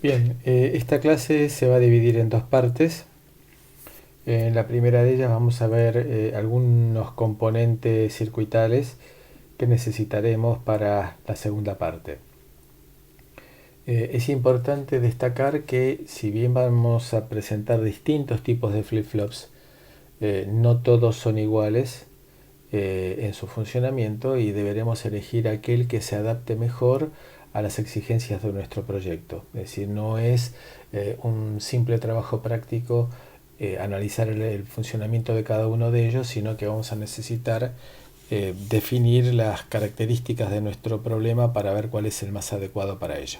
Bien, esta clase se va a dividir en dos partes. En la primera de ellas vamos a ver algunos componentes circuitales que necesitaremos para la segunda parte. Es importante destacar que si bien vamos a presentar distintos tipos de flip-flops, no todos son iguales en su funcionamiento y deberemos elegir aquel que se adapte mejor a las exigencias de nuestro proyecto. Es decir, no es un simple trabajo práctico analizar el funcionamiento de cada uno de ellos, sino que vamos a necesitar definir las características de nuestro problema para ver cuál es el más adecuado para ello.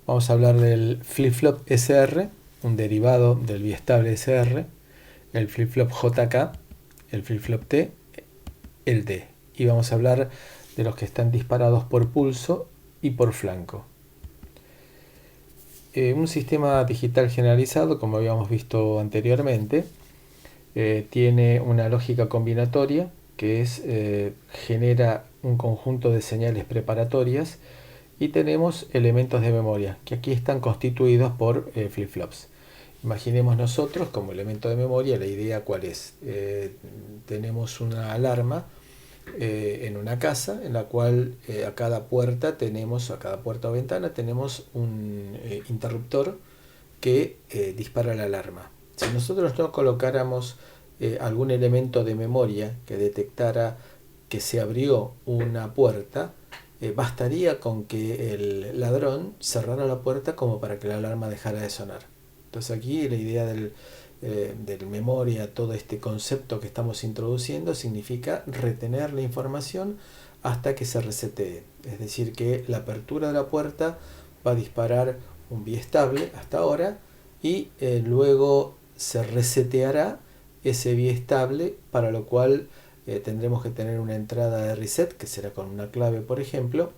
Vamos a hablar del flip-flop SR, un derivado del biestable SR, el flip-flop JK, el flip-flop T, el D. Y vamos a hablar de los que están disparados por pulso y por flanco. Un sistema digital generalizado, como habíamos visto anteriormente, tiene una lógica combinatoria que es genera un conjunto de señales preparatorias y tenemos elementos de memoria que aquí están constituidos por flip-flops. Imaginemos nosotros como elemento de memoria la idea cuál es. Tenemos una alarma en una casa en la cual a cada puerta o ventana tenemos un interruptor que dispara la alarma. Si nosotros no colocáramos algún elemento de memoria que detectara que se abrió una puerta, bastaría con que el ladrón cerrara la puerta como para que la alarma dejara de sonar. Entonces aquí la idea del memoria, todo este concepto que estamos introduciendo, significa retener la información hasta que se resetee. Es decir, que la apertura de la puerta va a disparar un biestable hasta ahora y luego se reseteará ese biestable, para lo cual tendremos que tener una entrada de reset, que será con una clave, por ejemplo,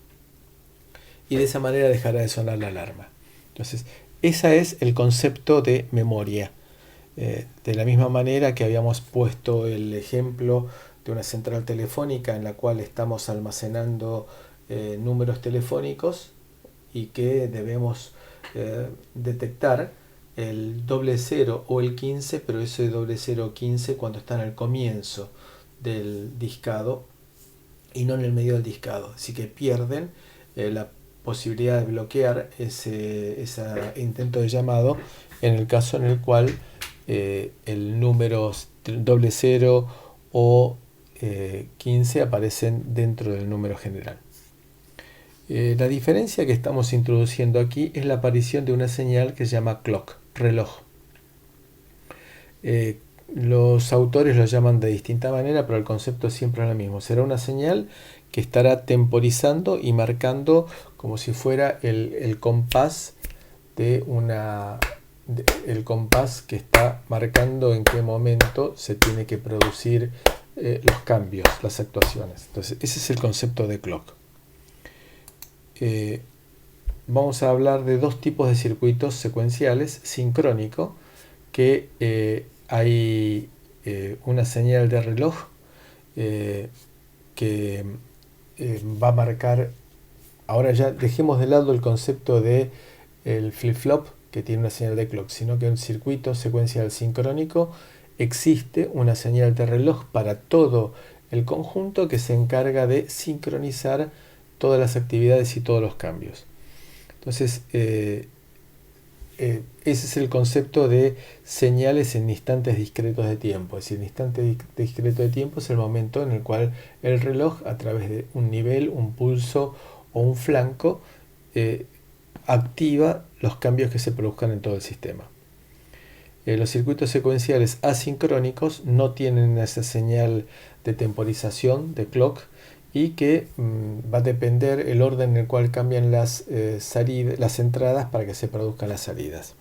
y de esa manera dejará de sonar la alarma. Entonces, ese es el concepto de memoria. De la misma manera que habíamos puesto el ejemplo de una central telefónica en la cual estamos almacenando números telefónicos y que debemos detectar el 00 o el 15, pero ese 00 o 15 cuando están al comienzo del discado y no en el medio del discado, así que pierden la posibilidad de bloquear ese intento de llamado en el caso en el cual el número 00 o 15 aparecen dentro del número general. La diferencia que estamos introduciendo aquí es la aparición de una señal que se llama clock, reloj. Los autores lo llaman de distinta manera, pero el concepto siempre es el mismo. Será una señal que estará temporizando y marcando como si fuera el compás de el compás que está marcando en qué momento se tiene que producir los cambios, las actuaciones. Entonces, ese es el concepto de clock. Vamos a hablar de dos tipos de circuitos secuenciales: sincrónico, que hay una señal de reloj que va a marcar. Ahora ya dejemos de lado el concepto de el flip-flop que tiene una señal de clock, sino que en un circuito secuencial sincrónico existe una señal de reloj para todo el conjunto que se encarga de sincronizar todas las actividades y todos los cambios. Entonces, ese es el concepto de señales en instantes discretos de tiempo. Es decir, el instante discreto de tiempo es el momento en el cual el reloj, a través de un nivel, un pulso o un flanco, activa los cambios que se produzcan en todo el sistema. Los circuitos secuenciales asincrónicos no tienen esa señal de temporización, de clock, y que va a depender el orden en el cual cambian las entradas para que se produzcan las salidas.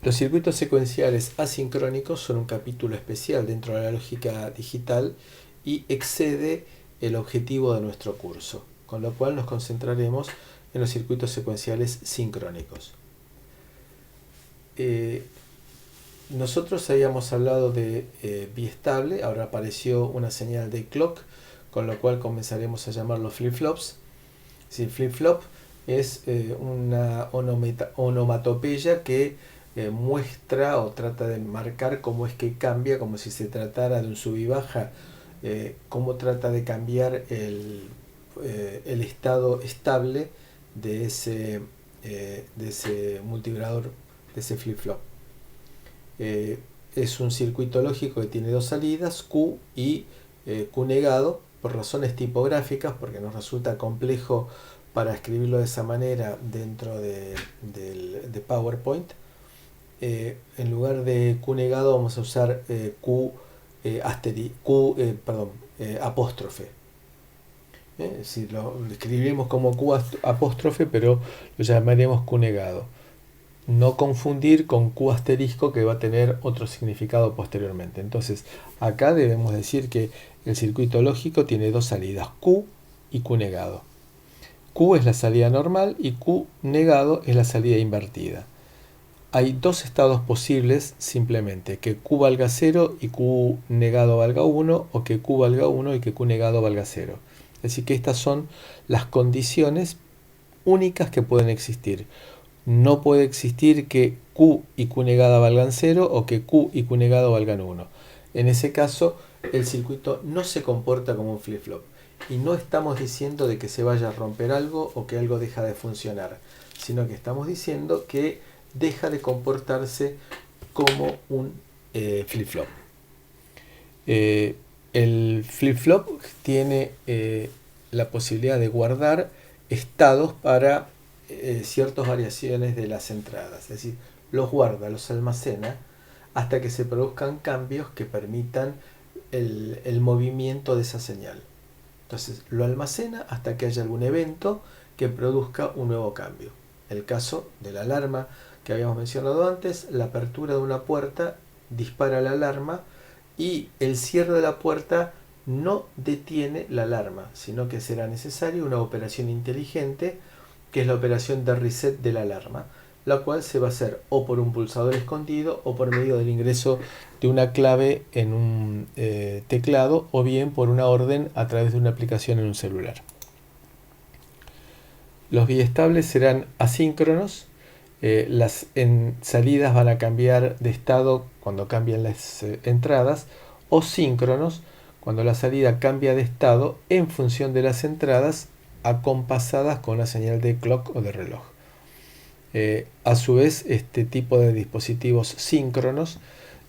Los circuitos secuenciales asincrónicos son un capítulo especial dentro de la lógica digital y excede el objetivo de nuestro curso, con lo cual nos concentraremos en los circuitos secuenciales sincrónicos. Nosotros habíamos hablado de biestable, ahora apareció una señal de clock, con lo cual comenzaremos a llamarlos flip-flops. Si flip-flop es una onomatopeya que muestra o trata de marcar cómo es que cambia, como si se tratara de un sub y baja, cómo trata de cambiar el estado estable de ese multivibrador, de ese flip-flop. Es un circuito lógico que tiene dos salidas, Q y Q negado, por razones tipográficas, porque nos resulta complejo para escribirlo de esa manera dentro de PowerPoint. En lugar de Q negado vamos a usar apóstrofe. Si lo escribimos como Q apóstrofe, pero lo llamaremos Q negado. No confundir con Q asterisco, que va a tener otro significado posteriormente. Entonces, acá debemos decir que el circuito lógico tiene dos salidas, Q y Q negado. Q es la salida normal y Q negado es la salida invertida. Hay dos estados posibles simplemente, que Q valga 0 y Q negado valga 1, o que Q valga 1 y que Q negado valga 0. Es decir, que estas son las condiciones únicas que pueden existir. No puede existir que Q y Q negada valgan 0 o que Q y Q negado valgan 1. En ese caso, el circuito no se comporta como un flip-flop. Y no estamos diciendo de que se vaya a romper algo o que algo deja de funcionar, sino que estamos diciendo que deja de comportarse como un flip-flop. El flip-flop tiene la posibilidad de guardar estados para ciertas variaciones de las entradas, es decir, los guarda, los almacena hasta que se produzcan cambios que permitan el movimiento de esa señal. Entonces lo almacena hasta que haya algún evento que produzca un nuevo cambio. El caso de la alarma que habíamos mencionado antes, la apertura de una puerta dispara la alarma y el cierre de la puerta no detiene la alarma, sino que será necesaria una operación inteligente, que es la operación de reset de la alarma, la cual se va a hacer o por un pulsador escondido o por medio del ingreso de una clave en un teclado, o bien por una orden a través de una aplicación en un celular. Los biestables serán asíncronos. Las salidas van a cambiar de estado cuando cambian las entradas, o síncronos, cuando la salida cambia de estado en función de las entradas, acompasadas con una señal de clock o de reloj. A su vez, este tipo de dispositivos síncronos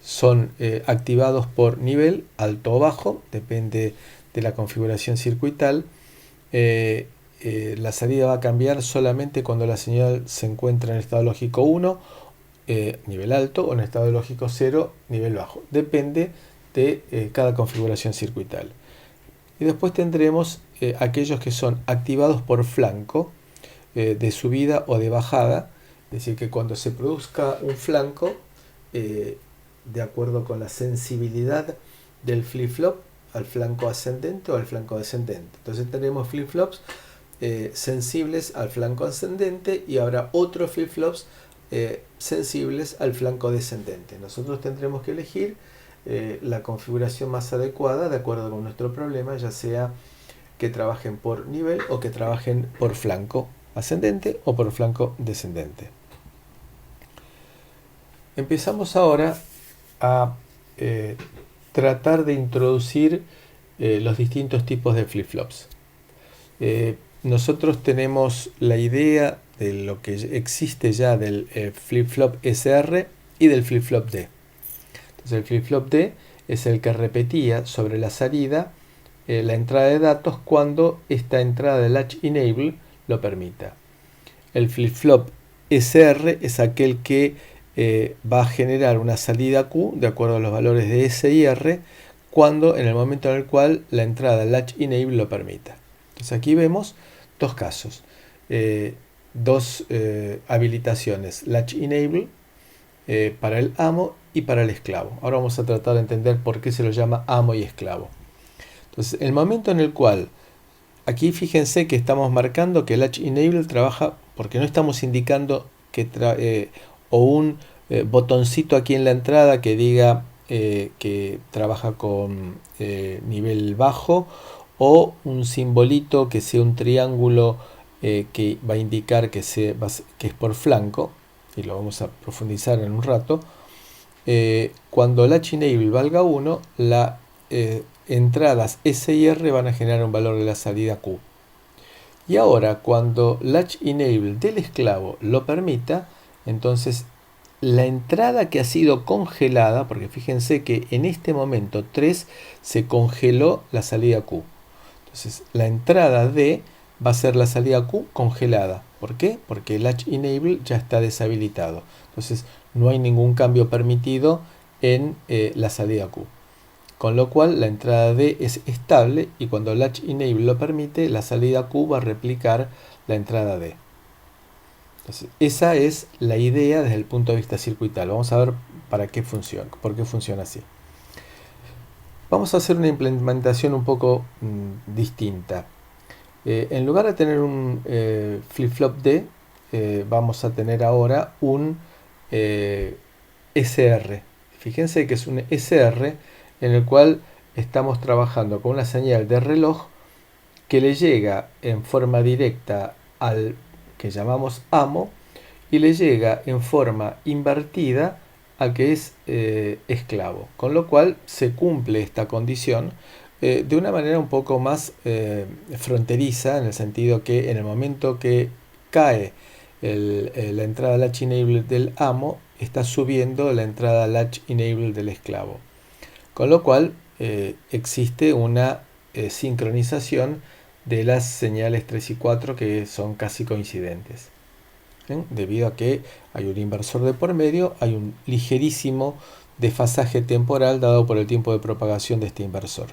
son activados por nivel, alto o bajo, depende de la configuración circuital. La salida va a cambiar solamente cuando la señal se encuentra en estado lógico 1, nivel alto, o en estado lógico 0, nivel bajo. Depende de cada configuración circuital. Y después tendremos aquellos que son activados por flanco, de subida o de bajada. Es decir, que cuando se produzca un flanco, de acuerdo con la sensibilidad del flip-flop, al flanco ascendente o al flanco descendente. Entonces tenemos flip-flops sensibles al flanco ascendente, y habrá otros flip-flops sensibles al flanco descendente. Nosotros tendremos que elegir la configuración más adecuada de acuerdo con nuestro problema, ya sea que trabajen por nivel o que trabajen por flanco ascendente o por flanco descendente. Empezamos ahora a tratar de introducir los distintos tipos de flip-flops. Nosotros tenemos la idea de lo que existe ya del flip-flop SR y del flip-flop D. Entonces el flip-flop D es el que repetía sobre la salida la entrada de datos cuando esta entrada de latch enable lo permita. El flip-flop SR es aquel que va a generar una salida Q de acuerdo a los valores de S y R en el momento en el cual la entrada latch enable lo permita. Entonces aquí vemos dos casos, dos habilitaciones, latch enable para el amo y para el esclavo. Ahora vamos a tratar de entender por qué se lo llama amo y esclavo. Entonces, el momento en el cual, aquí fíjense que estamos marcando que latch enable trabaja, porque no estamos indicando que un botoncito aquí en la entrada que diga que trabaja con nivel bajo, o un simbolito que sea un triángulo que va a indicar que es por flanco, y lo vamos a profundizar en un rato. Cuando latch enable valga 1, las entradas S y R van a generar un valor de la salida Q. Y ahora, cuando latch enable del esclavo lo permita, entonces la entrada que ha sido congelada, porque fíjense que en este momento 3 se congeló la salida Q. Entonces la entrada D va a ser la salida Q congelada. ¿Por qué? Porque el latch enable ya está deshabilitado. Entonces no hay ningún cambio permitido en la salida Q. Con lo cual la entrada D es estable y cuando latch enable lo permite, la salida Q va a replicar la entrada D. Entonces, esa es la idea desde el punto de vista circuital. Vamos a ver para qué funciona, por qué funciona así. Vamos a hacer una implementación un poco distinta. En lugar de tener un flip-flop D, vamos a tener ahora un SR. Fíjense que es un SR en el cual estamos trabajando con una señal de reloj que le llega en forma directa al que llamamos amo y le llega en forma invertida al que es esclavo, con lo cual se cumple esta condición de una manera un poco más fronteriza, en el sentido que en el momento que cae la entrada latch enable del amo, está subiendo la entrada latch enable del esclavo, con lo cual existe una sincronización de las señales 3 y 4 que son casi coincidentes. Debido a que hay un inversor de por medio, hay un ligerísimo desfasaje temporal dado por el tiempo de propagación de este inversor,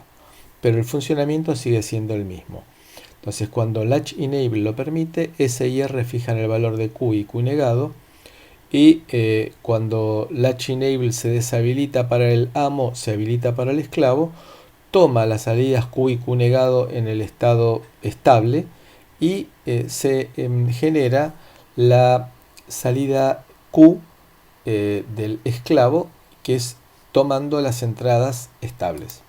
pero el funcionamiento sigue siendo el mismo. Entonces, cuando latch enable lo permite, S y R fijan el valor de Q y Q negado, y cuando latch enable se deshabilita para el amo, se habilita para el esclavo, toma las salidas Q y Q negado en el estado estable y se genera la salida Q del esclavo, que es tomando las entradas estables.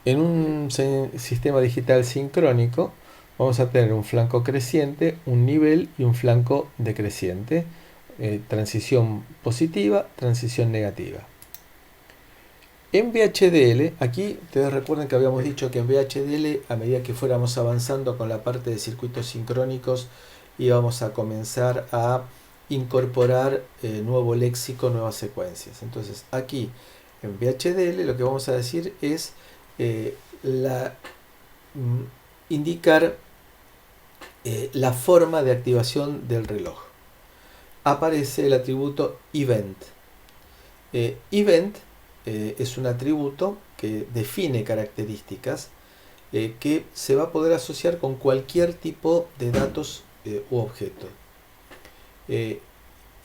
En un sistema digital sincrónico vamos a tener un flanco creciente, un nivel y un flanco decreciente, transición positiva, transición negativa. En VHDL, aquí ustedes recuerden que habíamos dicho que en VHDL, a medida que fuéramos avanzando con la parte de circuitos sincrónicos, íbamos a comenzar a incorporar nuevo léxico, nuevas secuencias. Entonces aquí en VHDL lo que vamos a decir es indicar la forma de activación del reloj. Aparece el atributo event. Event es un atributo que define características que se va a poder asociar con cualquier tipo de datos u objeto.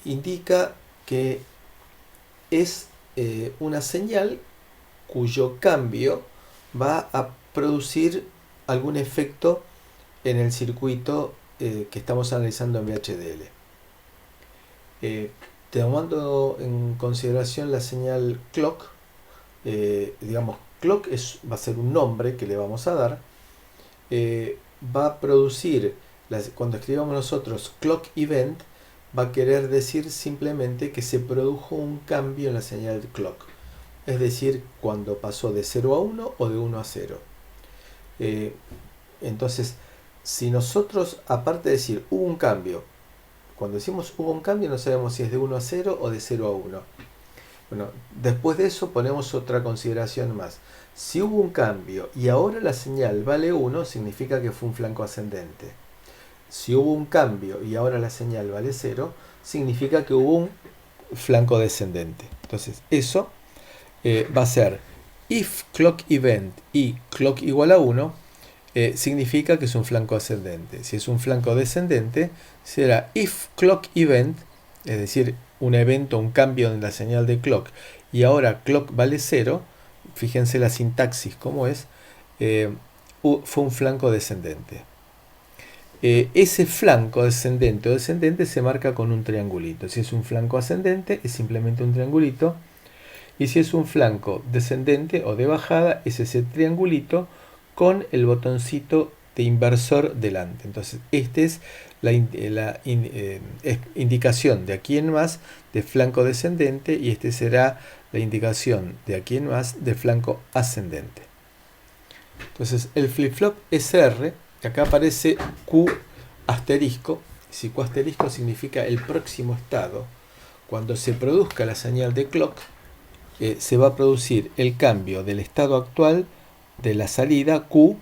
Indica que es una señal cuyo cambio va a producir algún efecto en el circuito que estamos analizando en VHDL. Tomando en consideración la señal clock, digamos clock va a ser un nombre que le vamos a dar, va a producir, cuando escribamos nosotros clock event, va a querer decir simplemente que se produjo un cambio en la señal de clock, es decir, cuando pasó de 0 a 1 o de 1 a 0. Entonces, si nosotros, aparte de decir hubo un cambio, cuando decimos hubo un cambio no sabemos si es de 1 a 0 o de 0 a 1. Bueno, después de eso ponemos otra consideración más. Si hubo un cambio y ahora la señal vale 1, significa que fue un flanco ascendente. Si hubo un cambio y ahora la señal vale 0, significa que hubo un flanco descendente. Entonces, eso va a ser if clock event y clock igual a 1, significa que es un flanco ascendente. Si es un flanco descendente, será if clock event, es decir, un evento, un cambio en la señal de clock, y ahora clock vale 0, fíjense la sintaxis cómo es, fue un flanco descendente. Ese flanco ascendente o descendente se marca con un triangulito. Si es un flanco ascendente, es simplemente un triangulito, y si es un flanco descendente o de bajada, es ese triangulito con el botoncito de inversor delante. Entonces, esta es la indicación de aquí en más de flanco descendente, y este será la indicación de aquí en más de flanco ascendente. Entonces, el flip-flop SR, que acá aparece Q asterisco. Si Q asterisco significa el próximo estado, cuando se produzca la señal de clock, se va a producir el cambio del estado actual de la salida Q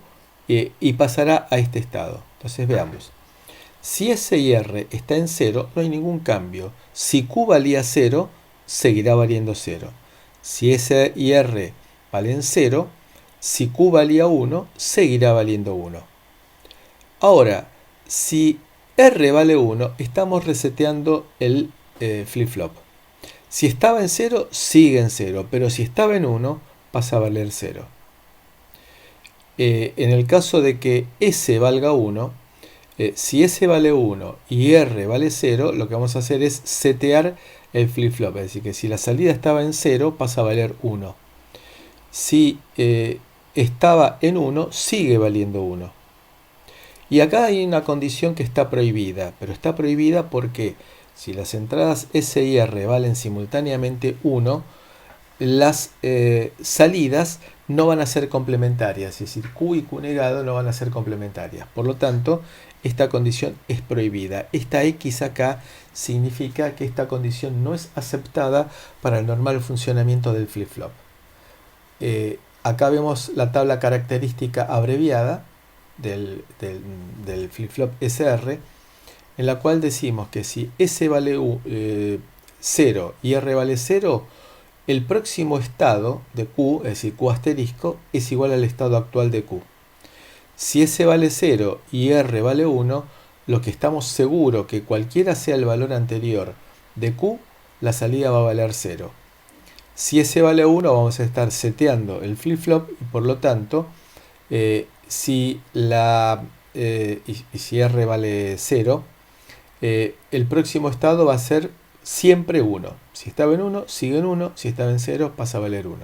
y pasará a este estado. Entonces veamos. Si S y R está en 0, no hay ningún cambio. Si Q valía 0, seguirá valiendo 0. Si S y R valen 0, si Q valía 1, seguirá valiendo 1. Ahora, si R vale 1, estamos reseteando el flip-flop. Si estaba en 0, sigue en 0, pero si estaba en 1, pasa a valer 0. En el caso de que S valga 1, si S vale 1 y R vale 0, lo que vamos a hacer es setear el flip-flop. Es decir, que si la salida estaba en 0, pasa a valer 1. Si estaba en 1, sigue valiendo 1. Y acá hay una condición que está prohibida, pero está prohibida porque si las entradas S y R valen simultáneamente 1, las salidas no van a ser complementarias, es decir, Q y Q negado no van a ser complementarias. Por lo tanto, esta condición es prohibida. Esta X acá significa que esta condición no es aceptada para el normal funcionamiento del flip-flop. Acá vemos la tabla característica abreviada del flip-flop SR, en la cual decimos que si S vale 0 y R vale 0, el próximo estado de Q, es decir, Q asterisco, es igual al estado actual de Q. Si S vale 0 y R vale 1, lo que estamos seguros que cualquiera sea el valor anterior de Q, la salida va a valer 0. Si S vale 1, vamos a estar seteando el flip-flop y por lo tanto, si R vale 0, el próximo estado va a ser siempre 1. Si estaba en 1, sigue en 1. Si estaba en 0, pasa a valer 1.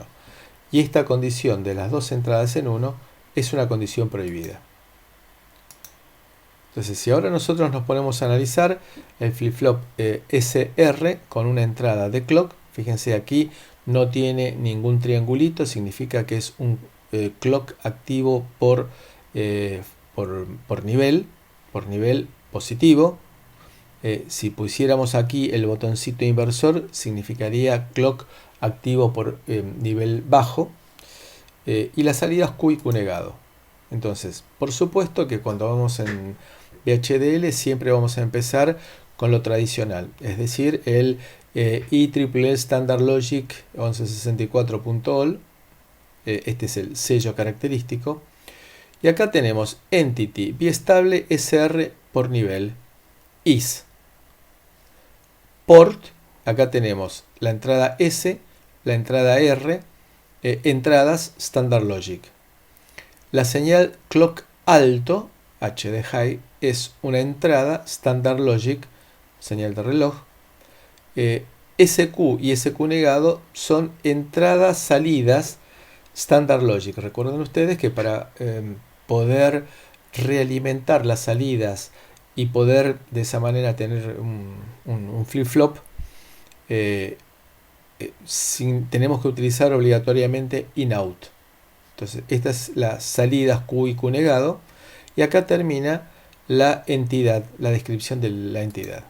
Y esta condición de las dos entradas en 1 es una condición prohibida. Entonces, si ahora nosotros nos ponemos a analizar el flip-flop SR con una entrada de clock, fíjense aquí no tiene ningún triangulito, significa que es un clock activo por nivel positivo. Si pusiéramos aquí el botoncito inversor, significaría clock activo por nivel bajo, y las salidas Q y Q negado. Entonces, por supuesto que cuando vamos en VHDL siempre vamos a empezar con lo tradicional, es decir, el IEEE Standard Logic 1164.all. Este es el sello característico. Y acá tenemos Entity, Biestable, SR por nivel, IS. Port, acá tenemos la entrada S, la entrada R, entradas Standard Logic. La señal clock alto, HD high, es una entrada Standard Logic, señal de reloj. SQ y SQ negado son entradas salidas Standard Logic. Recuerden ustedes que para poder realimentar las salidas y poder de esa manera tener un flip-flop, tenemos que utilizar obligatoriamente in-out. Entonces, estas es las salidas Q y Q negado, y acá termina la entidad, la descripción de la entidad.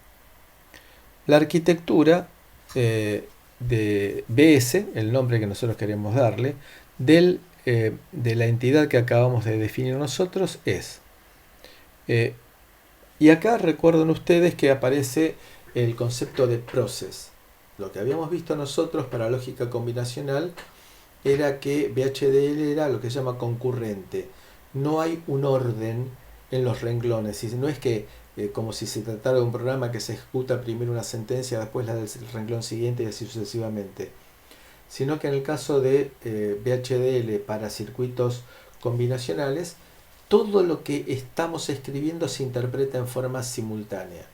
La arquitectura de BS, el nombre que nosotros queremos darle, de la entidad que acabamos de definir nosotros es. Y acá recuerden ustedes que aparece el concepto de process. Lo que habíamos visto nosotros para lógica combinacional era que VHDL era lo que se llama concurrente. No hay un orden en los renglones. Y no es que como si se tratara de un programa que se ejecuta primero una sentencia, después la del renglón siguiente y así sucesivamente. Sino que en el caso de VHDL para circuitos combinacionales, todo lo que estamos escribiendo se interpreta en forma simultánea.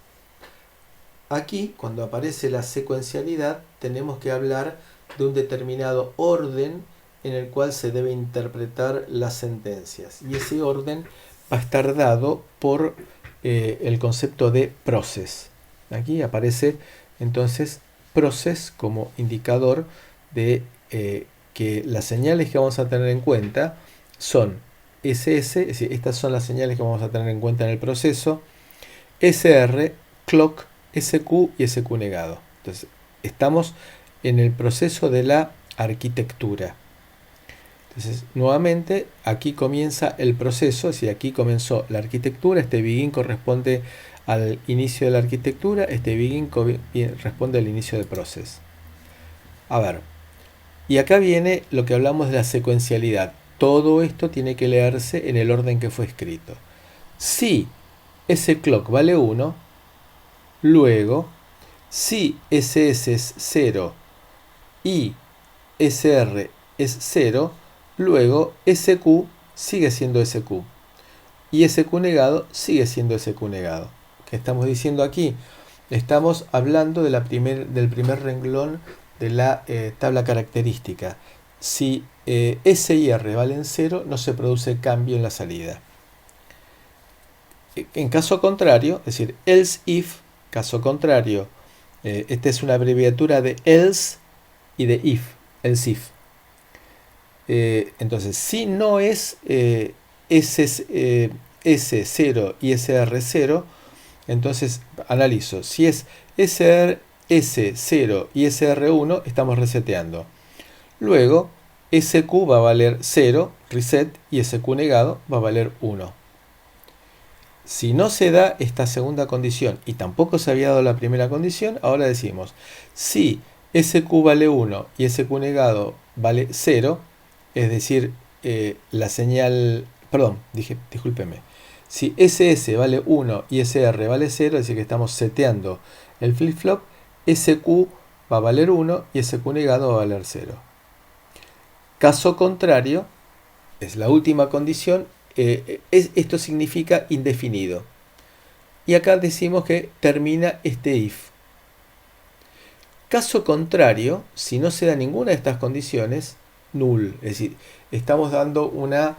Aquí, cuando aparece la secuencialidad, tenemos que hablar de un determinado orden en el cual se debe interpretar las sentencias. Y ese orden va a estar dado por el concepto de process. Aquí aparece entonces process como indicador de que las señales que vamos a tener en cuenta son SS, es decir, estas son las señales que vamos a tener en cuenta en el proceso, SR, clock, SQ y SQ negado. Entonces, estamos en el proceso de la arquitectura. Entonces, nuevamente, aquí comienza el proceso, es decir, aquí comenzó la arquitectura, este begin corresponde al inicio de la arquitectura, este begin responde al inicio del proceso. A ver, y acá viene lo que hablamos de la secuencialidad. Todo esto tiene que leerse en el orden que fue escrito. Si ese clock vale 1, luego, si SS es 0 y SR es 0, luego SQ sigue siendo SQ y SQ negado sigue siendo SQ negado. ¿Qué estamos diciendo aquí? Estamos hablando de del primer renglón de la tabla característica. Si S y R valen 0, no se produce cambio en la salida. En caso contrario, es decir, else if, caso contrario, esta es una abreviatura de else y de if, else if. Entonces, si no es S0 y SR0, entonces analizo. Si es S0 y SR1, estamos reseteando. Luego, SQ va a valer 0, reset, y SQ negado va a valer 1. Si no se da esta segunda condición y tampoco se había dado la primera condición, ahora decimos, si SQ vale 1 y SQ negado vale 0, es decir, la señal, perdón, discúlpeme, si SS vale 1 y SR vale 0, es decir que estamos seteando el flip-flop, SQ va a valer 1 y SQ negado va a valer 0. Caso contrario, es la última condición, esto significa indefinido. Y acá decimos que termina este if. Caso contrario, si no se da ninguna de estas condiciones, null. Es decir, estamos dando una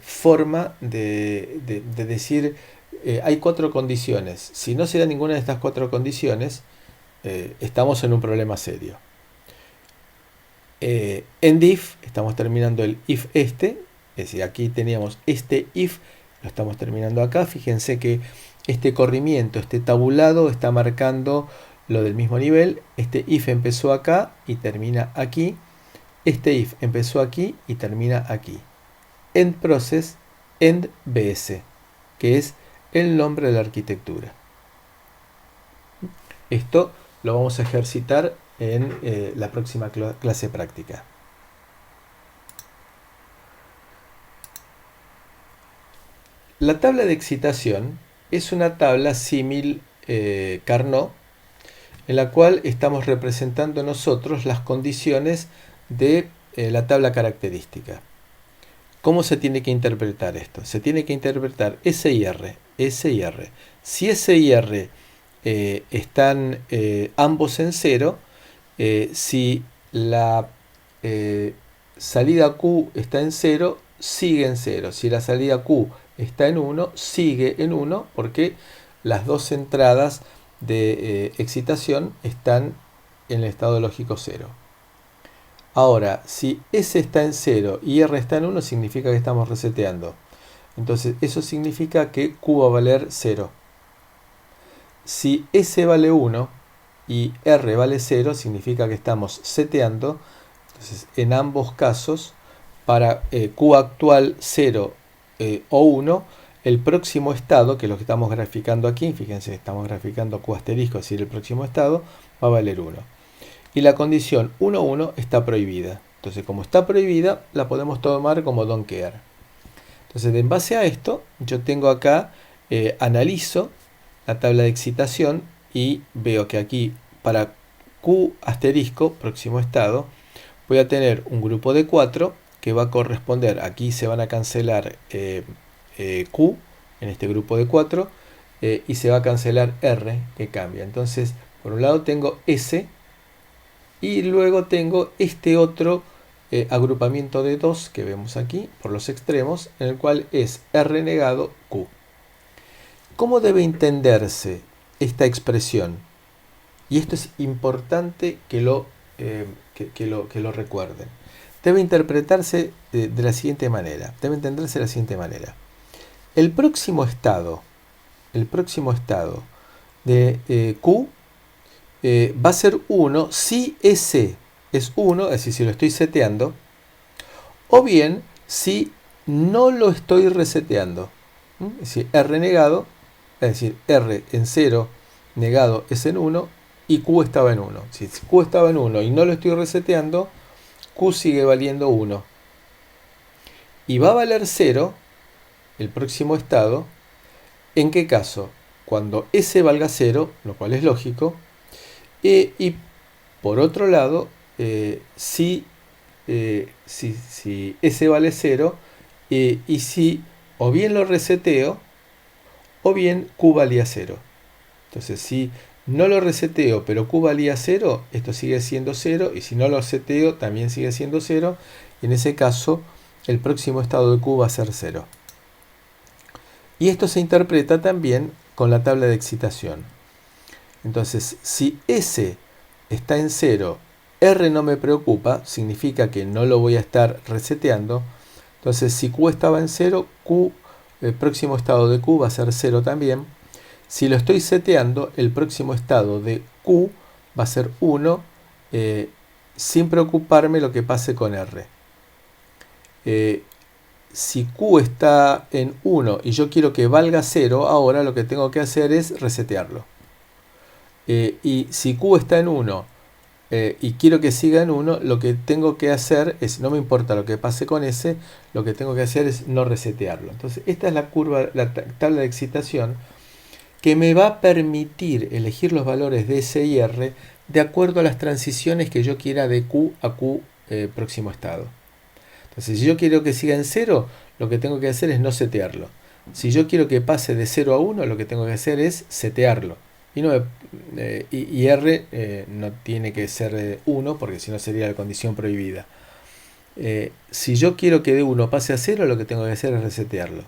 forma de decir, hay 4 condiciones. Si no se da ninguna de estas 4 condiciones, estamos en un problema serio. End if, estamos terminando el if este, es decir, aquí teníamos este if, lo estamos terminando acá. Fíjense que este corrimiento, este tabulado está marcando lo del mismo nivel. Este if empezó acá y termina aquí. Este if empezó aquí y termina aquí. End process, end BS, que es el nombre de la arquitectura. Esto lo vamos a ejercitar en la próxima clase práctica. La tabla de excitación es una tabla símil Carnot, en la cual estamos representando nosotros las condiciones de la tabla característica. ¿Cómo se tiene que interpretar esto? Se tiene que interpretar S y R, S y R. Si S y R están ambos en 0, si la salida Q está en 0, sigue en 0. Si la salida Q está en 1, sigue en 1, porque las dos entradas de excitación están en el estado lógico 0. Ahora, si S está en 0 y R está en 1, significa que estamos reseteando. Entonces, eso significa que Q va a valer 0. Si S vale 1 y R vale 0, significa que estamos seteando. Entonces, en ambos casos, para Q actual 0 o 1, el próximo estado, que es lo que estamos graficando aquí, fíjense, estamos graficando Q asterisco, es decir, el próximo estado, va a valer 1. Y la condición 1,1 está prohibida. Entonces, como está prohibida, la podemos tomar como don't care. Entonces, en base a esto, yo tengo acá, analizo la tabla de excitación y veo que aquí, para Q asterisco, próximo estado, voy a tener un grupo de 4 que va a corresponder, aquí se van a cancelar Q en este grupo de 4 y se va a cancelar R, que cambia. Entonces, por un lado tengo S y luego tengo este otro agrupamiento de 2 que vemos aquí por los extremos, en el cual es R negado Q. ¿Cómo debe entenderse esta expresión? Y esto es importante que lo recuerden. Debe interpretarse de la siguiente manera. Debe entenderse de la siguiente manera. El próximo estado de Q va a ser 1 si ese es 1, es decir, si lo estoy seteando, o bien si no lo estoy reseteando. Es decir, R negado, es decir, R en 0 negado es en 1 y Q estaba en 1. Si Q estaba en 1 y no lo estoy reseteando, Q sigue valiendo 1. Y va a valer 0, el próximo estado, ¿en qué caso? Cuando S valga 0, lo cual es lógico, y por otro lado, si S vale 0, y si o bien lo reseteo, o bien Q valía 0. Entonces, si no lo reseteo, pero Q valía 0, esto sigue siendo 0, y si no lo seteo, también sigue siendo 0, y en ese caso, el próximo estado de Q va a ser 0. Y esto se interpreta también con la tabla de excitación. Entonces, si S está en 0, R no me preocupa, significa que no lo voy a estar reseteando. Entonces, si Q estaba en 0, el próximo estado de Q va a ser 0 también. Si lo estoy seteando, el próximo estado de Q va a ser 1, sin preocuparme lo que pase con R. Si Q está en 1 y yo quiero que valga 0, ahora lo que tengo que hacer es resetearlo. Y si Q está en 1 y quiero que siga en 1, lo que tengo que hacer es, no me importa lo que pase con S, lo que tengo que hacer es no resetearlo. Entonces, esta es la curva, la tabla de excitación que me va a permitir elegir los valores de S y R de acuerdo a las transiciones que yo quiera de Q a Q próximo estado. Entonces, si yo quiero que siga en 0, lo que tengo que hacer es no setearlo. Si yo quiero que pase de 0 a 1, lo que tengo que hacer es setearlo. Y R no tiene que ser 1, porque si no sería la condición prohibida. Si yo quiero que de 1 pase a 0, lo que tengo que hacer es resetearlo.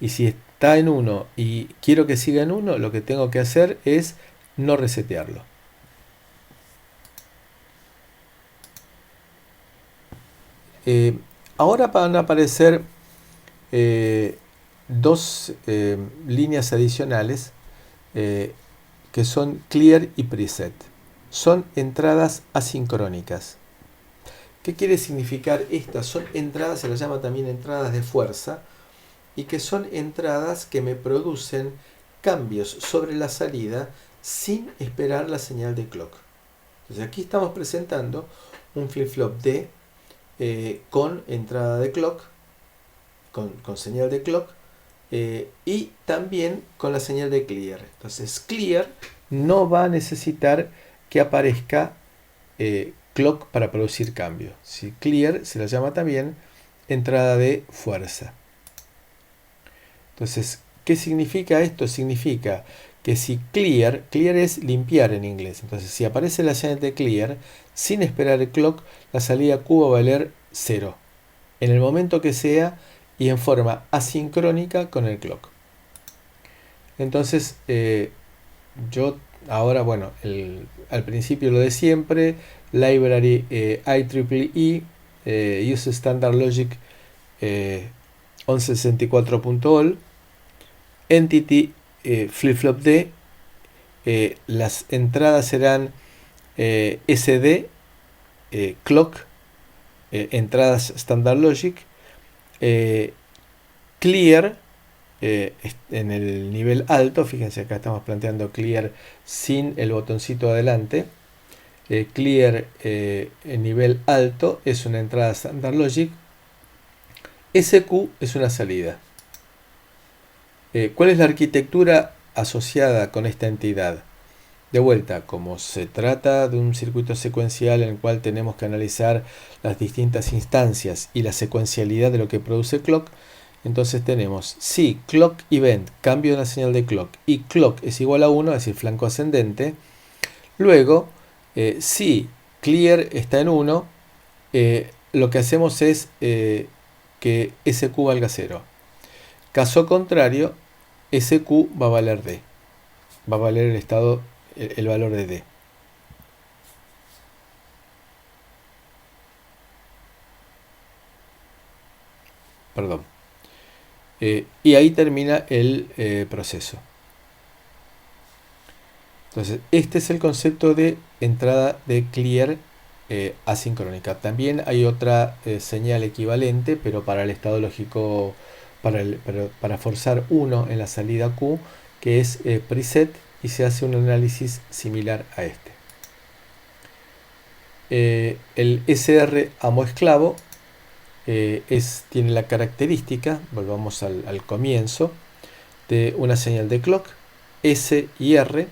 Y si está en 1 y quiero que siga en 1, lo que tengo que hacer es no resetearlo. Ahora van a aparecer dos líneas adicionales que son clear y preset. Son entradas asincrónicas. ¿Qué quiere significar estas? Son entradas, se las llama también entradas de fuerza, y que son entradas que me producen cambios sobre la salida sin esperar la señal de clock. Entonces aquí estamos presentando un flip-flop D con entrada de clock, con señal de clock, y también con la señal de clear. Entonces clear no va a necesitar que aparezca clock para producir cambio. Si clear se la llama también entrada de fuerza. Entonces, ¿qué significa esto? Significa que si clear es limpiar en inglés. Entonces, si aparece la señal de clear, sin esperar el clock, la salida Q va a valer 0. En el momento que sea y en forma asincrónica con el clock. Entonces, yo ahora, bueno, al principio lo de siempre, library IEEE, Use Standard Logic 1164.all, Entity flip-flop D, las entradas serán SD, clock, entradas Standard Logic, clear, en el nivel alto, fíjense acá estamos planteando clear sin el botoncito adelante. Clear en nivel alto es una entrada Standard Logic. SQ es una salida. ¿Cuál es la arquitectura asociada con esta entidad? De vuelta, como se trata de un circuito secuencial en el cual tenemos que analizar las distintas instancias y la secuencialidad de lo que produce clock, entonces tenemos si clock event, cambio de la señal de clock, y clock es igual a 1, es decir, flanco ascendente. Luego, si clear está en 1, lo que hacemos es que SQ valga 0. Caso contrario, SQ va a valer D. Va a valer el estado, el valor de D. Perdón. Y ahí termina el proceso. Entonces, este es el concepto de entrada de clear asincrónica. También hay otra señal equivalente, pero para el estado lógico, para forzar 1 en la salida Q, que es preset, y se hace un análisis similar a este. El SR amo esclavo tiene la característica, volvamos al comienzo, de una señal de clock, S y R,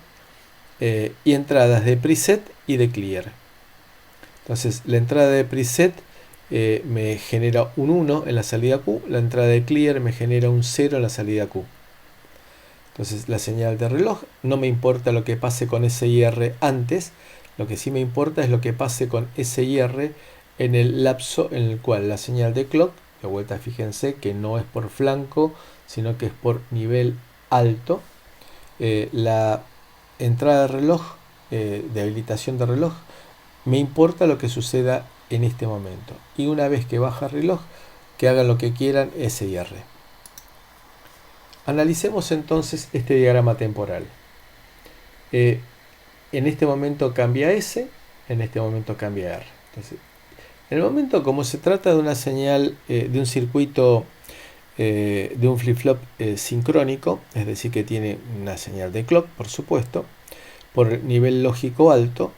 y entradas de preset y de clear. Entonces la entrada de preset me genera un 1 en la salida Q, la entrada de clear me genera un 0 en la salida Q. Entonces la señal de reloj, no me importa lo que pase con S y R antes, lo que sí me importa es lo que pase con S y R en el lapso en el cual la señal de clock, de vuelta fíjense que no es por flanco, sino que es por nivel alto, la entrada de reloj, de habilitación de reloj, me importa lo que suceda en este momento. Y una vez que baja el reloj, que hagan lo que quieran S y R. Analicemos entonces este diagrama temporal. En este momento cambia S, en este momento cambia R. Entonces, en el momento, como se trata de una señal, de un circuito, de un flip-flop sincrónico, es decir, que tiene una señal de clock, por supuesto, por nivel lógico alto,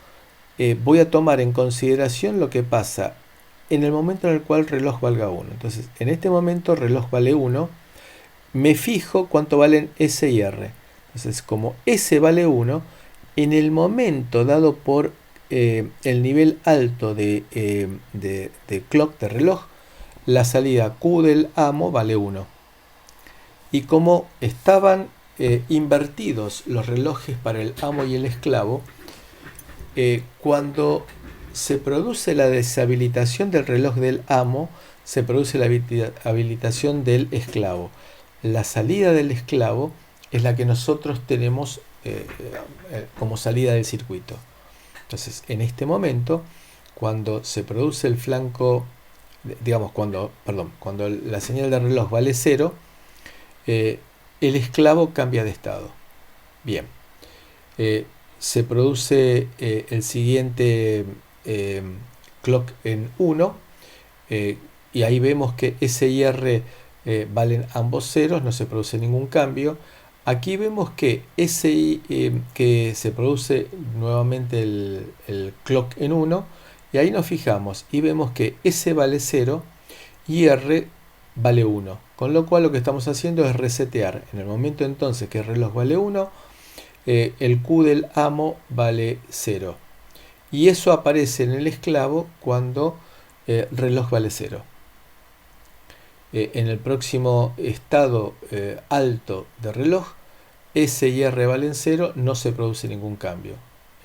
voy a tomar en consideración lo que pasa en el momento en el cual el reloj valga 1. Entonces, en este momento el reloj vale 1, me fijo cuánto valen S y R. Entonces, como S vale 1, en el momento dado por el nivel alto de clock, de reloj, la salida Q del amo vale 1. Y como estaban invertidos los relojes para el amo y el esclavo, cuando se produce la deshabilitación del reloj del amo, se produce la habilitación del esclavo. La salida del esclavo es la que nosotros tenemos como salida del circuito. Entonces, en este momento, cuando se produce el flanco, digamos, cuando la señal de reloj vale 0, el esclavo cambia de estado. Bien. Se produce el siguiente clock en 1, y ahí vemos que S y R valen ambos ceros, no se produce ningún cambio. Aquí vemos que que se produce nuevamente el clock en 1, y ahí nos fijamos y vemos que S vale 0 y R vale 1, con lo cual lo que estamos haciendo es resetear. En el momento entonces que el reloj vale 1, el Q del amo vale 0, y eso aparece en el esclavo cuando el reloj vale 0. En el próximo estado alto de reloj, S y R valen 0, no se produce ningún cambio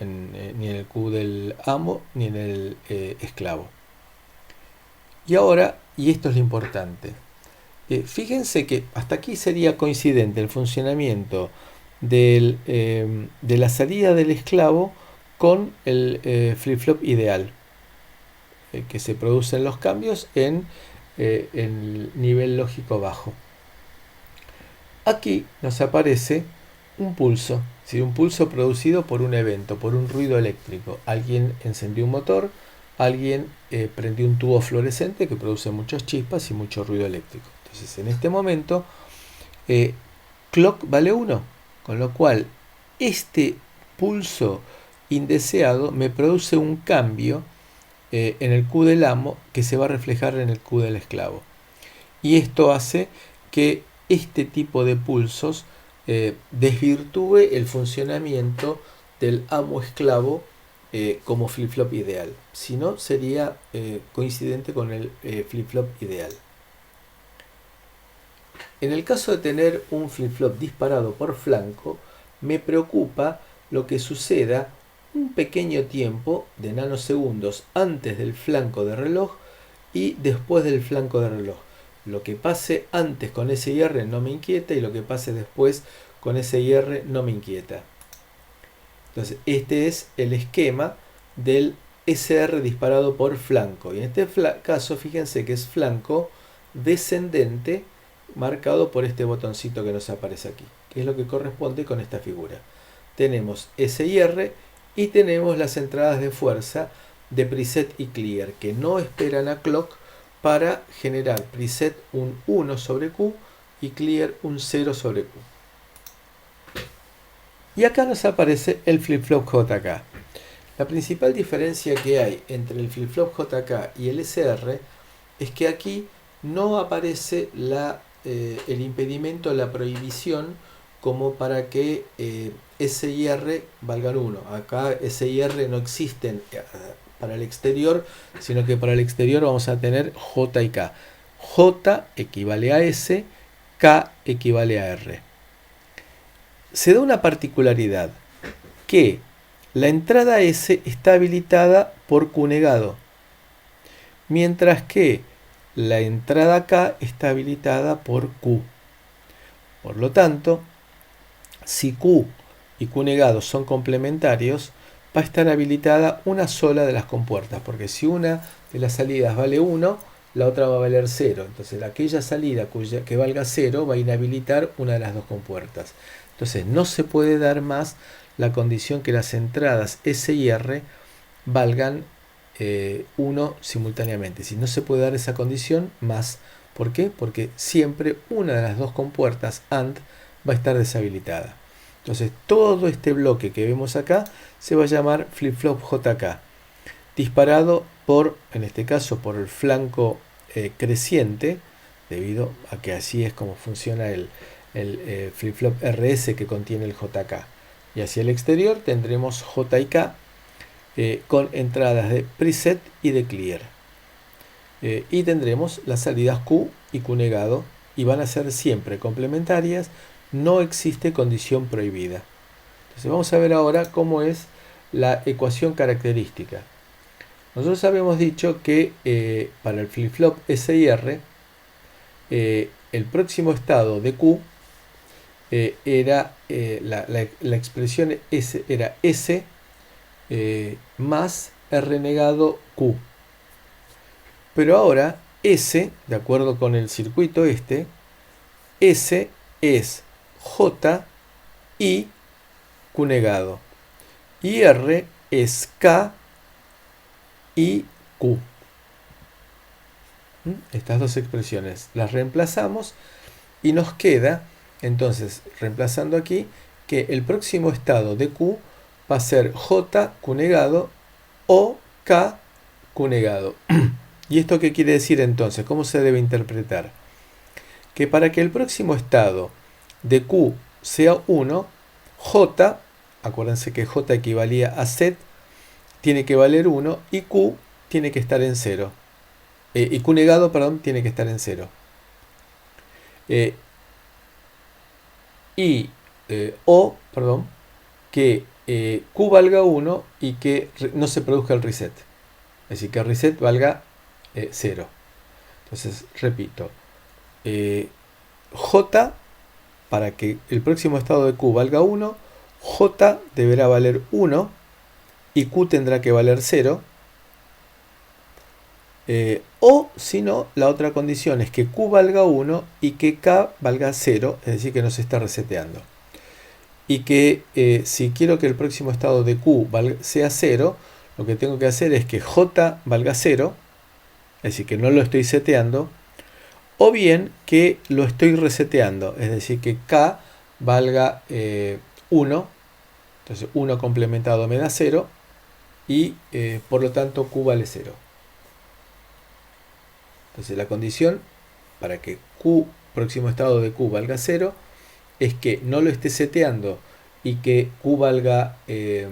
ni en el Q del amo ni en el esclavo. Y ahora, y esto es lo importante, fíjense que hasta aquí sería coincidente el funcionamiento de la salida del esclavo con el flip-flop ideal, que se producen los cambios en el nivel lógico bajo. Aquí nos aparece un pulso, ¿sí? Un pulso producido por un evento, por un ruido eléctrico. Alguien encendió un motor, alguien prendió un tubo fluorescente que produce muchas chispas y mucho ruido eléctrico. Entonces, en este momento, clock vale 1, con lo cual este pulso indeseado me produce un cambio en el Q del amo que se va a reflejar en el Q del esclavo. Y esto hace que este tipo de pulsos desvirtúe el funcionamiento del amo-esclavo como flip-flop ideal. Si no, sería coincidente con el flip-flop ideal. En el caso de tener un flip-flop disparado por flanco, me preocupa lo que suceda un pequeño tiempo de nanosegundos antes del flanco de reloj, y después del flanco de reloj. Lo que pase antes con SIR no me inquieta y lo que pase después con SIR no me inquieta. Entonces, este es el esquema del SR disparado por flanco. Y en este caso, fíjense que es flanco descendente marcado por este botoncito que nos aparece aquí, que es lo que corresponde con esta figura. Tenemos SIR y tenemos las entradas de fuerza de preset y clear, que no esperan a clock para generar preset un 1 sobre Q y clear un 0 sobre Q. Y acá nos aparece el flip-flop JK. La principal diferencia que hay entre el flip-flop JK y el SR es que aquí no aparece el impedimento, la prohibición, como para que SIR valgan 1. Acá SIR no existen para el exterior, sino que para el exterior vamos a tener J y K. J equivale a S, K equivale a R. Se da una particularidad, que la entrada S está habilitada por Q negado, mientras que la entrada K está habilitada por Q. Por lo tanto, si Q y Q negado son complementarios, va a estar habilitada una sola de las compuertas, porque si una de las salidas vale 1, la otra va a valer 0. Entonces, aquella salida que valga 0 va a inhabilitar una de las dos compuertas. Entonces, no se puede dar más la condición que las entradas S y R valgan 1 simultáneamente. Si no se puede dar esa condición más. ¿Por qué? Porque siempre una de las dos compuertas AND va a estar deshabilitada. Entonces, todo este bloque que vemos acá se va a llamar flip-flop JK, disparado por, en este caso, por el flanco creciente, debido a que así es como funciona el flip-flop RS que contiene el JK. Y hacia el exterior tendremos J y K con entradas de preset y de clear. Y tendremos las salidas Q y Q negado, y van a ser siempre complementarias, no existe condición prohibida. Entonces vamos a ver ahora cómo es la ecuación característica. Nosotros habíamos dicho que para el flip-flop SIR, el próximo estado de Q era la expresión S era S más R negado Q. Pero ahora S, de acuerdo con el circuito S es J y Q negado. Y R es K y Q. Estas dos expresiones las reemplazamos y nos queda, entonces, reemplazando aquí, que el próximo estado de Q va a ser J, Q negado o K, Q negado. ¿Y esto qué quiere decir entonces? ¿Cómo se debe interpretar? Que para que el próximo estado de Q sea 1, J, acuérdense que J equivalía a Z, tiene que valer 1 y Q tiene que estar en 0. Y Q negado, perdón, tiene que estar en 0. O, perdón, que Q valga 1 y que no se produzca el reset. Es decir, que el reset valga 0. Entonces, repito, J, para que el próximo estado de Q valga 1, J deberá valer 1 y Q tendrá que valer 0. O si no, la otra condición es que Q valga 1 y que K valga 0, es decir, que no se está reseteando. Y que si quiero que el próximo estado de Q sea 0, lo que tengo que hacer es que J valga 0, es decir, que no lo estoy seteando, o bien que lo estoy reseteando, es decir, que K valga 1, entonces 1 complementado me da 0, y por lo tanto Q vale 0. Entonces la condición para que Q, próximo estado de Q, valga 0, es que no lo esté seteando y que Q valga, que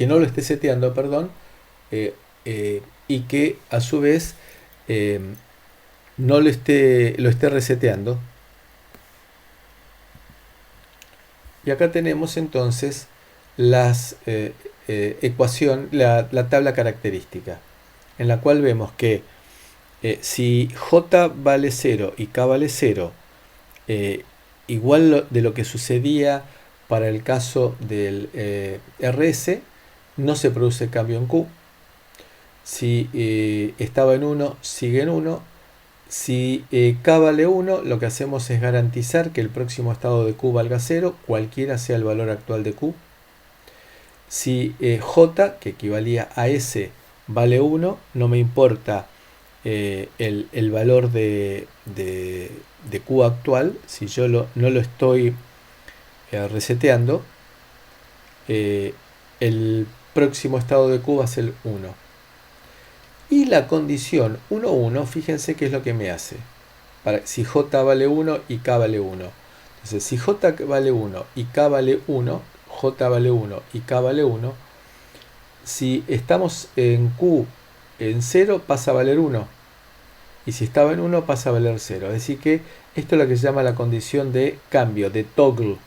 no lo esté seteando, perdón, y que a su vez no lo esté reseteando. Y acá tenemos entonces las la tabla característica. en la cual vemos que si J vale 0 y K vale 0, igual de lo que sucedía para el caso del RS, no se produce cambio en Q. Si estaba en 1, sigue en 1. Si K vale 1, lo que hacemos es garantizar que el próximo estado de Q valga 0, cualquiera sea el valor actual de Q. Si J, que equivalía a S, vale 1, no me importa el valor de Q actual. Si yo no lo estoy reseteando, el próximo estado de Q va a ser 1. Y la condición 1, 1, fíjense qué es lo que me hace. Si J vale 1 y K vale 1. Entonces, si J vale 1 y K vale 1, J vale 1 y K vale 1, si estamos en Q en 0, pasa a valer 1. Y si estaba en 1, pasa a valer 0. Es decir que esto es lo que se llama la condición de cambio, de toggle.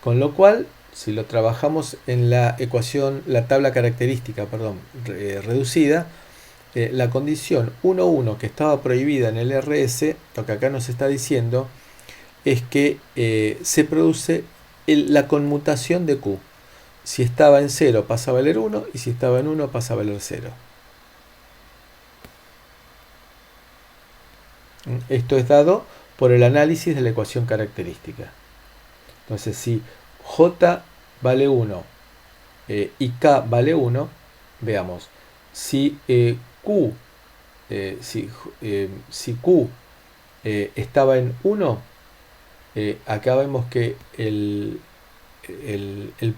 Con lo cual, si lo trabajamos en la ecuación, la tabla característica, reducida, la condición 1, 1 que estaba prohibida en el RS, lo que acá nos está diciendo es que se produce la conmutación de Q. Si estaba en 0 pasa a valer 1 y si estaba en 1 pasa a valer 0. Esto es dado por el análisis de la ecuación característica. Entonces, si J vale 1 y K vale 1, veamos, si Q, si Q estaba en 1, acá vemos que el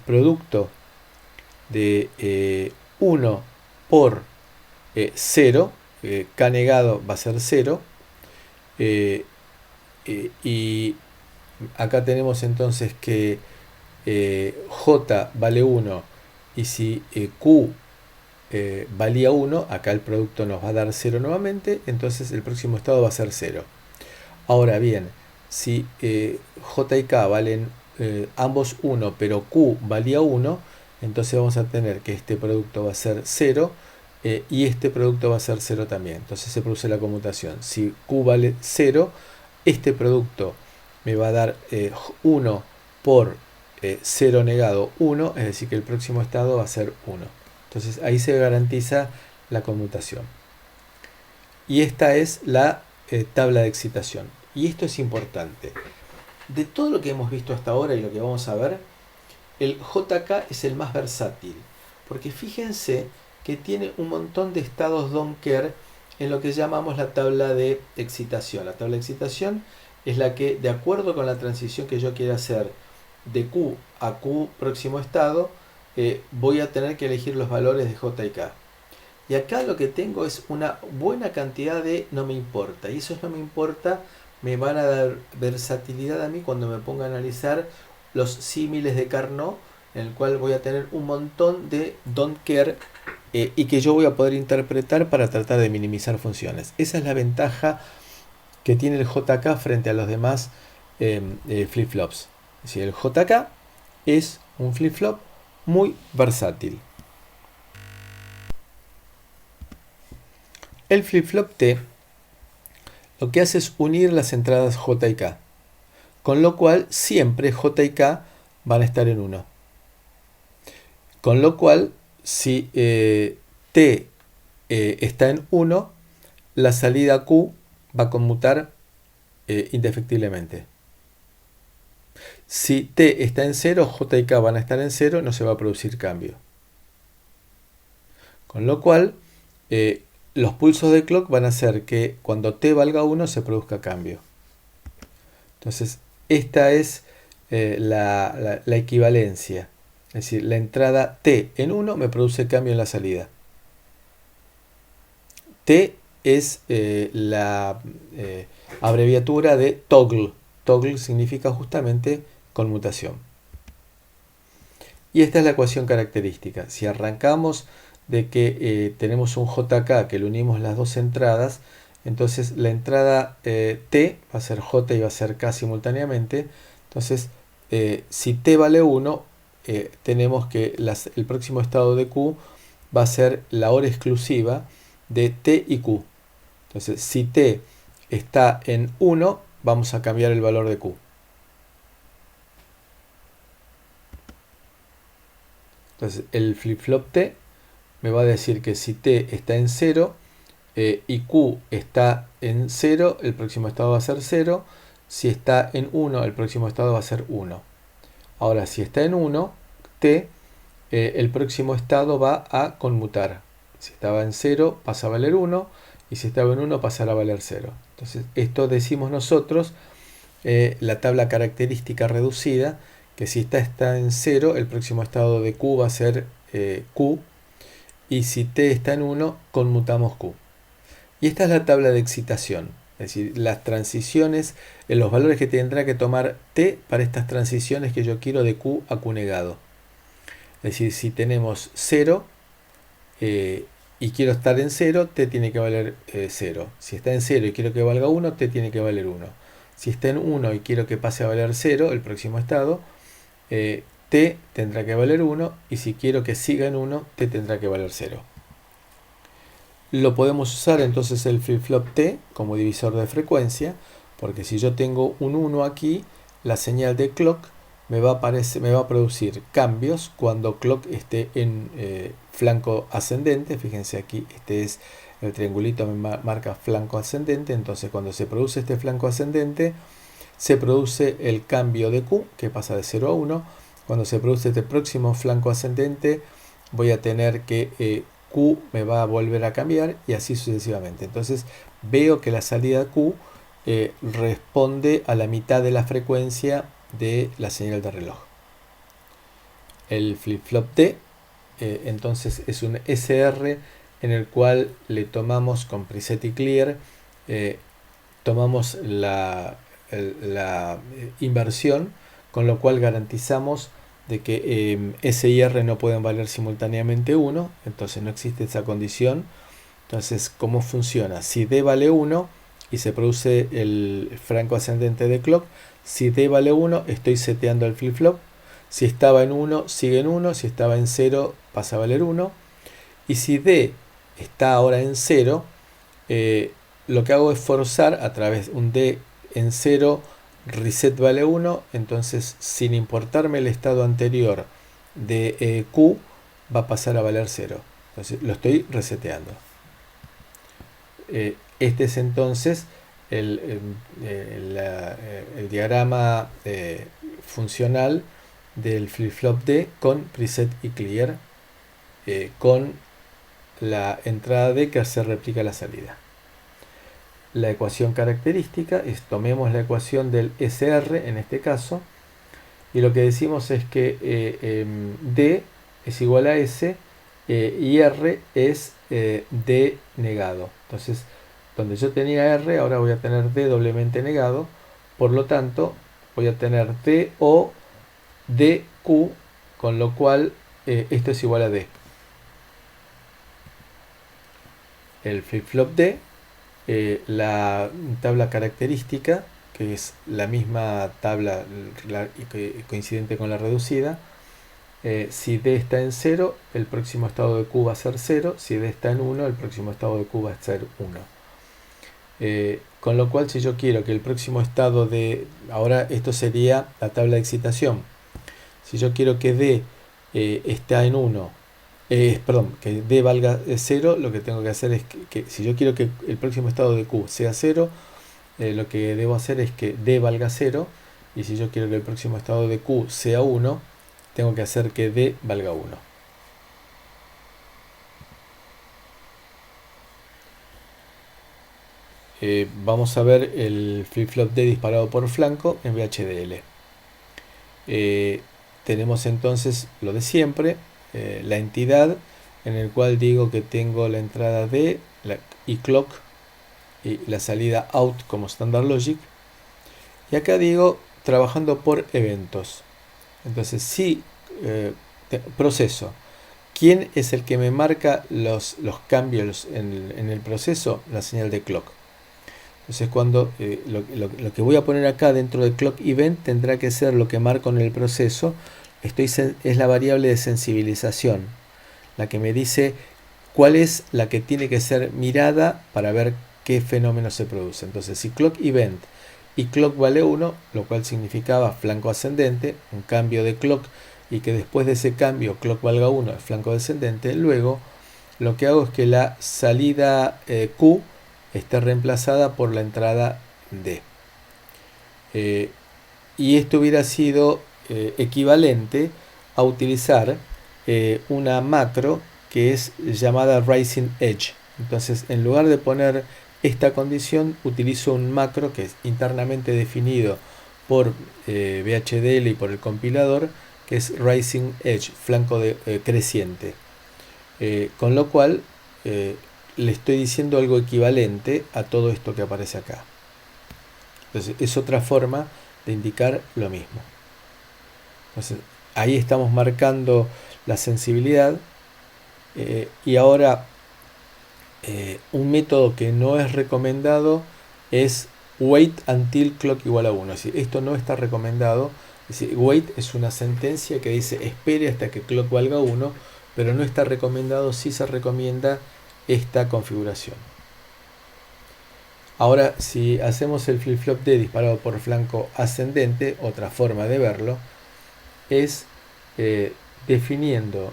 producto de 1 por 0, K negado va a ser 0, y acá tenemos entonces que J vale 1 y si Q valía 1, acá el producto nos va a dar 0 nuevamente, entonces el próximo estado va a ser 0. Ahora bien, si J y K valen ambos 1, pero Q valía 1, entonces vamos a tener que este producto va a ser 0 y este producto va a ser 0 también. Entonces se produce la conmutación. Si Q vale 0, este producto me va a dar 1 por 0 negado 1, es decir que el próximo estado va a ser 1. Entonces ahí se garantiza la conmutación. Y esta es la tabla de excitación. Y esto es importante. De todo lo que hemos visto hasta ahora y lo que vamos a ver, el JK es el más versátil. Porque fíjense que tiene un montón de estados don't care en lo que llamamos la tabla de excitación. La tabla de excitación es la que, de acuerdo con la transición que yo quiera hacer de Q a Q próximo estado, voy a tener que elegir los valores de J y K. Y acá lo que tengo es una buena cantidad de no me importa. Y esos no me importa me van a dar versatilidad a mí cuando me ponga a analizar los símiles de Carnot, en el cual voy a tener un montón de don't care y que yo voy a poder interpretar para tratar de minimizar funciones. Esa es la ventaja que tiene el JK frente a los demás flip-flops. Es decir, el JK es un flip-flop muy versátil. El flip-flop T lo que hace es unir las entradas J y K, con lo cual siempre J y K van a estar en 1. Con lo cual, si T está en 1, la salida Q va a conmutar indefectiblemente. Si T está en 0, J y K van a estar en 0, no se va a producir cambio. Con lo cual, los pulsos de clock van a hacer que cuando T valga 1 se produzca cambio. Entonces, esta es la equivalencia. Es decir, la entrada T en 1 me produce cambio en la salida. T es la abreviatura de toggle. Toggle significa justamente conmutación. Y esta es la ecuación característica. Si arrancamos de que tenemos un JK que le unimos las dos entradas, entonces la entrada T va a ser J y va a ser K simultáneamente. Entonces, si T vale 1, tenemos que el próximo estado de Q va a ser la hora exclusiva de T y Q. Entonces, si T está en 1, vamos a cambiar el valor de Q. Entonces, el flip-flop T me va a decir que si T está en 0 y Q está en 0, el próximo estado va a ser 0. Si está en 1, el próximo estado va a ser 1. Ahora, si está en 1, T, el próximo estado va a conmutar. Si estaba en 0, pasa a valer 1. Y si estaba en 1, pasará a valer 0. Entonces, esto decimos nosotros, la tabla característica reducida, que si está en 0, el próximo estado de Q va a ser Q. Y si T está en 1, conmutamos Q. Y esta es la tabla de excitación. Es decir, las transiciones, los valores que tendrá que tomar T para estas transiciones que yo quiero de Q a Q negado. Es decir, si tenemos 0 y quiero estar en 0, T tiene que valer 0. Si está en 0 y quiero que valga 1, T tiene que valer 1. Si está en 1 y quiero que pase a valer 0, el próximo estado, T tendrá que valer 1. Y si quiero que siga en 1, T tendrá que valer 0. Lo podemos usar entonces el flip-flop T como divisor de frecuencia, porque si yo tengo un 1 aquí, la señal de clock me va a producir cambios cuando clock esté en flanco ascendente. Fíjense aquí, este es el triangulito, me marca flanco ascendente. Entonces cuando se produce este flanco ascendente, se produce el cambio de Q, que pasa de 0 a 1. Cuando se produce este próximo flanco ascendente, voy a tener que Q me va a volver a cambiar y así sucesivamente. Entonces veo que la salida Q responde a la mitad de la frecuencia de la señal de reloj. El flip-flop T entonces es un SR en el cual le tomamos con preset y clear, tomamos la inversión, con lo cual garantizamos de que S y R no pueden valer simultáneamente 1, entonces no existe esa condición. Entonces, ¿cómo funciona? Si D vale 1 y se produce el franco ascendente de clock, si D vale 1, estoy seteando el flip-flop. Si estaba en 1, sigue en 1. Si estaba en 0, pasa a valer 1. Y si D está ahora en 0, lo que hago es forzar a través de un D en 0, reset vale 1, entonces sin importarme el estado anterior de Q, va a pasar a valer 0. Entonces lo estoy reseteando. Este es entonces el diagrama funcional del flip-flop D con preset y clear, con la entrada D que se replica la salida. La ecuación característica es, tomemos la ecuación del SR en este caso, y lo que decimos es que D es igual a S y R es D negado. Entonces, donde yo tenía R, ahora voy a tener D doblemente negado, por lo tanto voy a tener D o DQ, con lo cual esto es igual a D. El flip-flop D, la tabla característica, que es la misma tabla coincidente con la reducida, si D está en 0, el próximo estado de Q va a ser 0. Si D está en 1, el próximo estado de Q va a ser 1. Con lo cual, si yo quiero que el próximo estado de... Ahora esto sería la tabla de excitación. Si yo quiero que D está en 1, perdón, que D valga 0, lo que tengo que hacer es que si yo quiero que el próximo estado de Q sea 0, lo que debo hacer es que D valga 0, y si yo quiero que el próximo estado de Q sea 1, tengo que hacer que D valga 1. Vamos a ver el flip-flop D disparado por flanco en VHDL. Tenemos entonces lo de siempre, la entidad, en el cual digo que tengo la entrada D y clock y la salida out como standard logic, y acá digo trabajando por eventos. Entonces, si proceso, ¿quién es el que me marca los cambios en el proceso? La señal de clock. Entonces, cuando lo que voy a poner acá dentro de clock event tendrá que ser lo que marco en el proceso. Es la variable de sensibilización. la que me dice cuál es la que tiene que ser mirada para ver qué fenómeno se produce. Entonces, si clock event y clock vale 1, lo cual significaba flanco ascendente, un cambio de clock, y que después de ese cambio clock valga 1 es flanco descendente, luego lo que hago es que la salida Q esté reemplazada por la entrada D. Y esto hubiera sido equivalente a utilizar una macro que es llamada Rising Edge. Entonces, en lugar de poner esta condición, utilizo un macro que es internamente definido por VHDL y por el compilador, que es Rising Edge, flanco creciente. Con lo cual, le estoy diciendo algo equivalente a todo esto que aparece acá. Entonces, es otra forma de indicar lo mismo. Entonces, ahí estamos marcando la sensibilidad. Y ahora, un método que no es recomendado es wait until clock igual a 1. Es decir, esto no está recomendado. Es decir, wait es una sentencia que dice espere hasta que clock valga 1, pero no está recomendado. Sí se recomienda esta configuración. Ahora, si hacemos el flip-flop D disparado por flanco ascendente, otra forma de verlo es definiendo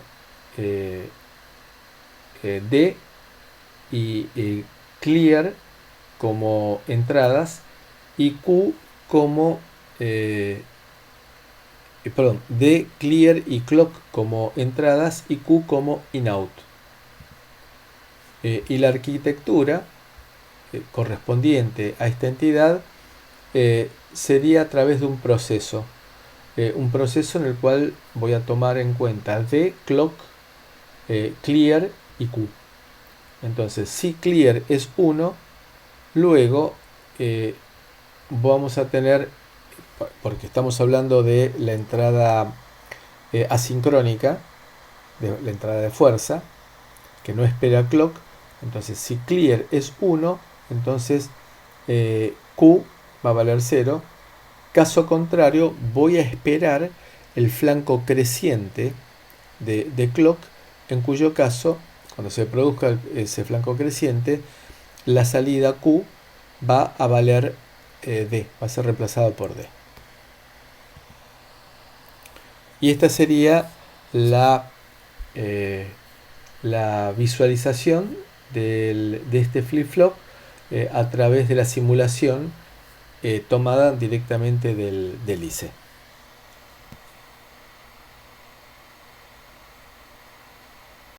D y clear como entradas y Q como D, clear y clock como entradas y Q como in-out. Y la arquitectura correspondiente a esta entidad sería a través de un proceso en el cual voy a tomar en cuenta D, clock, clear y Q. Entonces, si clear es 1, luego vamos a tener, porque estamos hablando de la entrada asincrónica, de la entrada de fuerza, que no espera clock. Entonces, si clear es 1, entonces Q va a valer 0. Caso contrario, voy a esperar el flanco creciente de clock, en cuyo caso, cuando se produzca ese flanco creciente, la salida Q va a valer D, va a ser reemplazado por D. Y esta sería la visualización de este flip-flop a través de la simulación tomada directamente del ICE.